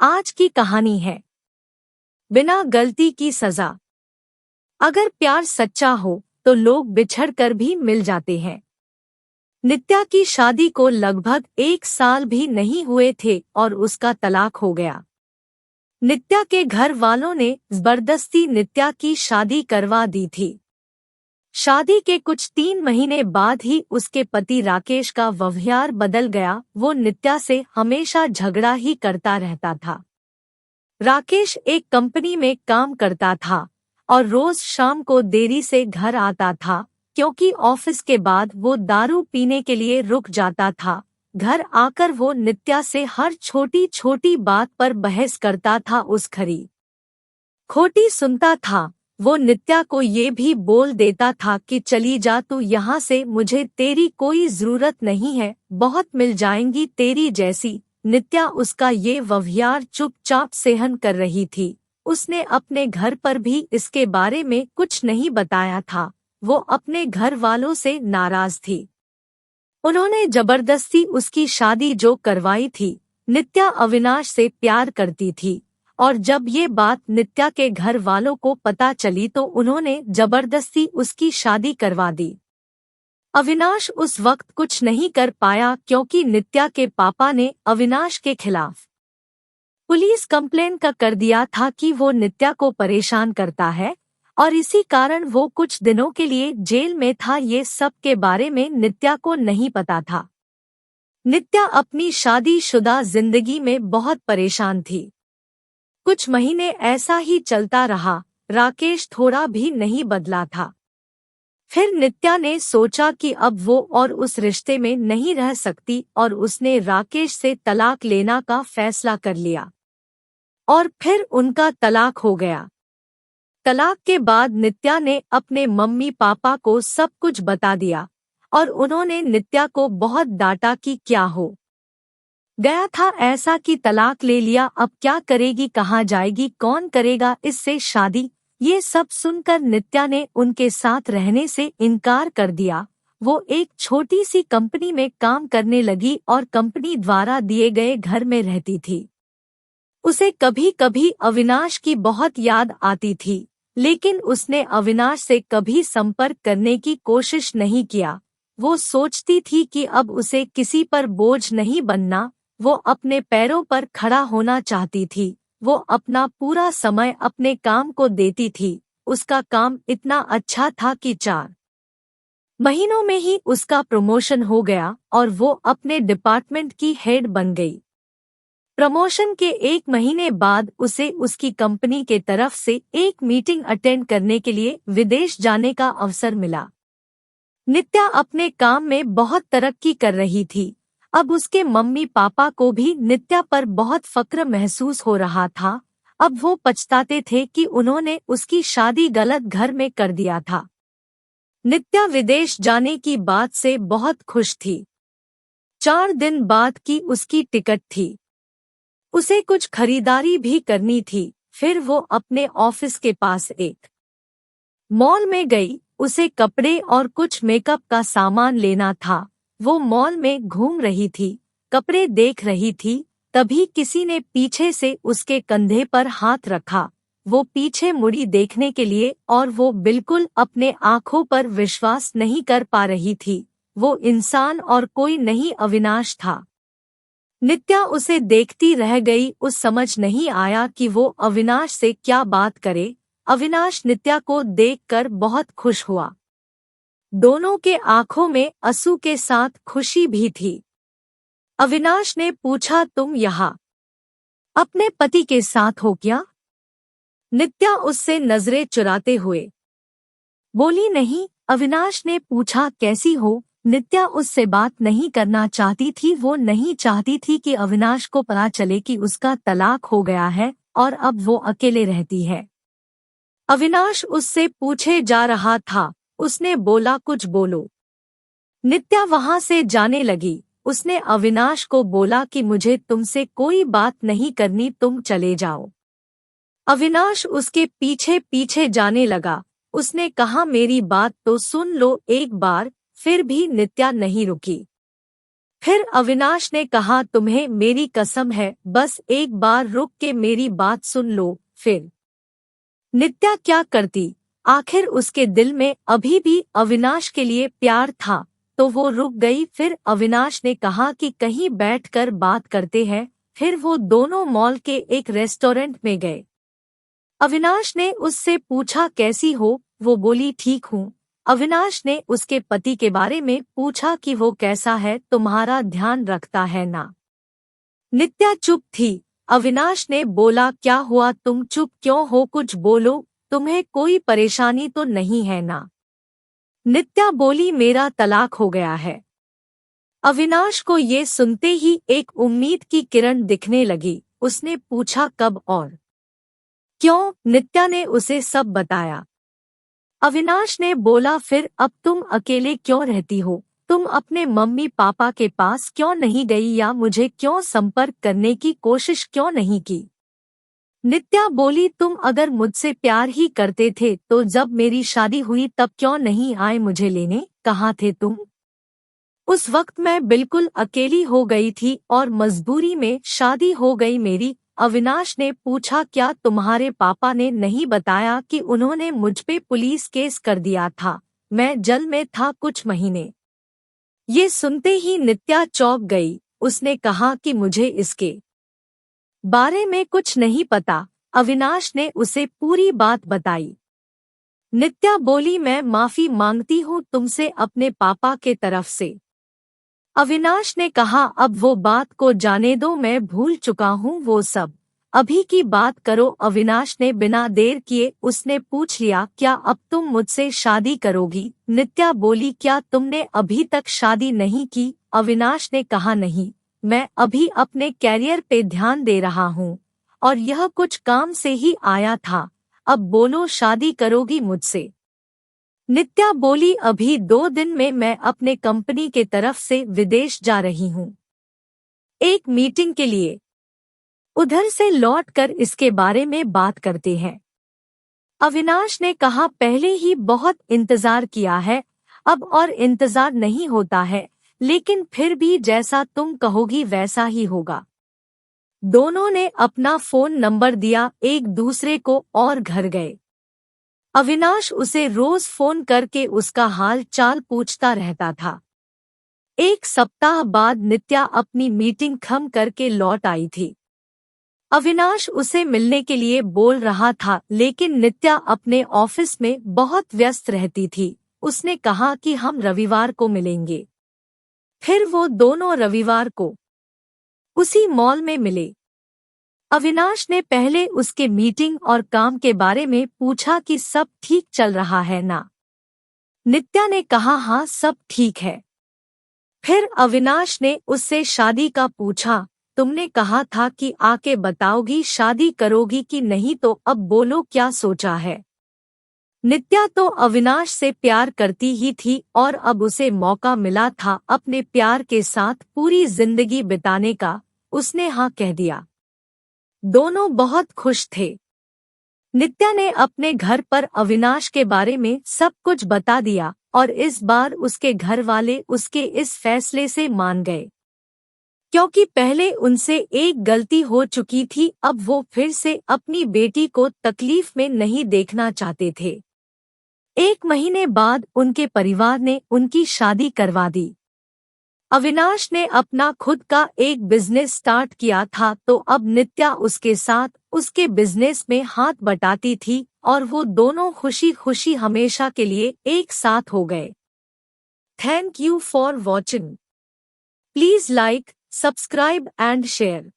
आज की कहानी है बिना गलती की सजा। अगर प्यार सच्चा हो तो लोग बिछड़ कर भी मिल जाते हैं। नित्या की शादी को लगभग 1 साल भी नहीं हुए थे और उसका तलाक हो गया। नित्या के घर वालों ने जबरदस्ती नित्या की शादी करवा दी थी। शादी के कुछ 3 महीने बाद ही उसके पति राकेश का व्यवहार बदल गया। वो नित्या से हमेशा झगड़ा ही करता रहता था। राकेश एक कंपनी में काम करता था और रोज शाम को देरी से घर आता था, क्योंकि ऑफिस के बाद वो दारू पीने के लिए रुक जाता था। घर आकर वो नित्या से हर छोटी छोटी बात पर बहस करता था, उस खरी खोटी सुनता था। वो नित्या को ये भी बोल देता था कि चली जा तू यहाँ से, मुझे तेरी कोई जरूरत नहीं है, बहुत मिल जाएंगी तेरी जैसी। नित्या उसका ये व्यवहार चुपचाप सहन कर रही थी। उसने अपने घर पर भी इसके बारे में कुछ नहीं बताया था। वो अपने घर वालों से नाराज थी। उन्होंने जबरदस्ती उसकी शादी जो करवाई थी। नित्या अविनाश से प्यार करती थी और जब ये बात नित्या के घर वालों को पता चली तो उन्होंने जबरदस्ती उसकी शादी करवा दी। अविनाश उस वक्त कुछ नहीं कर पाया, क्योंकि नित्या के पापा ने अविनाश के खिलाफ पुलिस कंप्लेन कर दिया था कि वो नित्या को परेशान करता है और इसी कारण वो कुछ दिनों के लिए जेल में था। ये सब के बारे में नित्या को नहीं पता था। नित्या अपनी शादीशुदा जिंदगी में बहुत परेशान थी। कुछ महीने ऐसा ही चलता रहा। राकेश थोड़ा भी नहीं बदला था। फिर नित्या ने सोचा कि अब वो और उस रिश्ते में नहीं रह सकती और उसने राकेश से तलाक लेना का फैसला कर लिया और फिर उनका तलाक हो गया। तलाक के बाद नित्या ने अपने मम्मी पापा को सब कुछ बता दिया और उन्होंने नित्या को बहुत डांटा कि क्या हो गया था ऐसा कि तलाक ले लिया, अब क्या करेगी, कहाँ जाएगी, कौन करेगा इससे शादी। ये सब सुनकर नित्या ने उनके साथ रहने से इनकार कर दिया। वो एक छोटी सी कंपनी में काम करने लगी और कंपनी द्वारा दिए गए घर में रहती थी। उसे कभी कभी अविनाश की बहुत याद आती थी, लेकिन उसने अविनाश से कभी संपर्क करने की कोशिश नहीं किया। वो सोचती थी कि अब उसे किसी पर बोझ नहीं बनना। वो अपने पैरों पर खड़ा होना चाहती थी। वो अपना पूरा समय अपने काम को देती थी। उसका काम इतना अच्छा था कि 4 महीनों में ही उसका प्रमोशन हो गया और वो अपने डिपार्टमेंट की हेड बन गई। प्रमोशन के 1 महीने बाद उसे उसकी कंपनी के तरफ से एक मीटिंग अटेंड करने के लिए विदेश जाने का अवसर मिला। नित्या अपने काम में बहुत तरक्की कर रही थी। अब उसके मम्मी पापा को भी नित्या पर बहुत फक्र महसूस हो रहा था। अब वो पछताते थे कि उन्होंने उसकी शादी गलत घर में कर दिया था। नित्या विदेश जाने की बात से बहुत खुश थी। 4 दिन बाद की उसकी टिकट थी। उसे कुछ खरीदारी भी करनी थी। फिर वो अपने ऑफिस के पास एक मॉल में गई। उसे कपड़े और कुछ मेकअप का सामान लेना था। वो मॉल में घूम रही थी, कपड़े देख रही थी, तभी किसी ने पीछे से उसके कंधे पर हाथ रखा। वो पीछे मुड़ी देखने के लिए और वो बिल्कुल अपने आँखों पर विश्वास नहीं कर पा रही थी। वो इंसान और कोई नहीं अविनाश था। नित्या उसे देखती रह गई। उस समझ नहीं आया कि वो अविनाश से क्या बात करे। अविनाश नित्या को देखकर बहुत खुश हुआ। दोनों के आंखों में आंसू के साथ खुशी भी थी। अविनाश ने पूछा, तुम यहाँ अपने पति के साथ हो क्या? नित्या उससे नजरें चुराते हुए बोली, नहीं। अविनाश ने पूछा, कैसी हो? नित्या उससे बात नहीं करना चाहती थी। वो नहीं चाहती थी कि अविनाश को पता चले कि उसका तलाक हो गया है और अब वो अकेले रहती है। अविनाश उससे पूछे जा रहा था। उसने बोला, कुछ बोलो। नित्या वहां से जाने लगी। उसने अविनाश को बोला कि मुझे तुमसे कोई बात नहीं करनी, तुम चले जाओ। अविनाश उसके पीछे पीछे जाने लगा। उसने कहा, मेरी बात तो सुन लो एक बार। फिर भी नित्या नहीं रुकी। फिर अविनाश ने कहा, तुम्हें मेरी कसम है, बस एक बार रुक के मेरी बात सुन लो। फिर नित्या क्या करती, आखिर उसके दिल में अभी भी अविनाश के लिए प्यार था, तो वो रुक गई। फिर अविनाश ने कहा कि कहीं बैठकर बात करते हैं। फिर वो दोनों मॉल के एक रेस्टोरेंट में गए। अविनाश ने उससे पूछा, कैसी हो? वो बोली, ठीक हूँ। अविनाश ने उसके पति के बारे में पूछा कि वो कैसा है, तुम्हारा ध्यान रखता है ना? नित्या चुप थी। अविनाश ने बोला, क्या हुआ, तुम चुप क्यों हो? कुछ बोलो, तुम्हें कोई परेशानी तो नहीं है ना? नित्या बोली, मेरा तलाक हो गया है। अविनाश को ये सुनते ही एक उम्मीद की किरण दिखने लगी। उसने पूछा, कब और क्यों? नित्या ने उसे सब बताया। अविनाश ने बोला, फिर अब तुम अकेले क्यों रहती हो? तुम अपने मम्मी पापा के पास क्यों नहीं गई या मुझे क्यों संपर्क करने की कोशिश क्यों नहीं की? नित्या बोली, तुम अगर मुझसे प्यार ही करते थे तो जब मेरी शादी हुई तब क्यों नहीं आए मुझे लेने? कहाँ थे तुम? उस वक्त मैं बिल्कुल अकेली हो गई थी और मजबूरी में शादी हो गई मेरी। अविनाश ने पूछा, क्या तुम्हारे पापा ने नहीं बताया कि उन्होंने मुझ पे पुलिस केस कर दिया था? मैं जेल में था कुछ महीने। ये सुनते ही नित्या चौंक गई। उसने कहा कि मुझे इसके बारे में कुछ नहीं पता। अविनाश ने उसे पूरी बात बताई। नित्या बोली, मैं माफी मांगती हूँ तुमसे अपने पापा के तरफ से। अविनाश ने कहा, अब वो बात को जाने दो, मैं भूल चुका हूँ वो सब। अभी की बात करो। अविनाश ने बिना देर किए उसने पूछ लिया, क्या अब तुम मुझसे शादी करोगी? नित्या बोली, क्या तुमने अभी तक शादी नहीं की? अविनाश ने कहा, नहीं, मैं अभी अपने कैरियर पे ध्यान दे रहा हूँ और यह कुछ काम से ही आया था। अब बोलो, शादी करोगी मुझसे? नित्या बोली, अभी 2 दिन में मैं अपने कंपनी के तरफ से विदेश जा रही हूँ, एक मीटिंग के लिए। उधर से लौटकर इसके बारे में बात करते हैं। अविनाश ने कहा, पहले ही बहुत इंतजार किया है, अब और इंतजार नहीं होता है, लेकिन फिर भी जैसा तुम कहोगी वैसा ही होगा। दोनों ने अपना फोन नंबर दिया एक दूसरे को और घर गए। अविनाश उसे रोज फोन करके उसका हाल चाल पूछता रहता था। एक सप्ताह बाद नित्या अपनी मीटिंग खत्म करके लौट आई थी। अविनाश उसे मिलने के लिए बोल रहा था, लेकिन नित्या अपने ऑफिस में बहुत व्यस्त रहती थी। उसने कहा कि हम रविवार को मिलेंगे। फिर वो दोनों रविवार को उसी मॉल में मिले। अविनाश ने पहले उसके मीटिंग और काम के बारे में पूछा कि सब ठीक चल रहा है ना? नित्या ने कहा, हाँ, सब ठीक है। फिर अविनाश ने उससे शादी का पूछा। तुमने कहा था कि आके बताओगी शादी करोगी कि नहीं, तो अब बोलो क्या सोचा है? नित्या तो अविनाश से प्यार करती ही थी और अब उसे मौका मिला था अपने प्यार के साथ पूरी जिंदगी बिताने का। उसने हाँ कह दिया। दोनों बहुत खुश थे। नित्या ने अपने घर पर अविनाश के बारे में सब कुछ बता दिया और इस बार उसके घर वाले उसके इस फैसले से मान गए, क्योंकि पहले उनसे एक गलती हो चुकी थी। अब वो फिर से अपनी बेटी को तकलीफ में नहीं देखना चाहते थे। 1 महीने बाद उनके परिवार ने उनकी शादी करवा दी। अविनाश ने अपना खुद का एक बिजनेस स्टार्ट किया था, तो अब नित्या उसके साथ उसके बिजनेस में हाथ बटाती थी और वो दोनों खुशी खुशी हमेशा के लिए एक साथ हो गए। Thank you for watching. Please like, subscribe and share.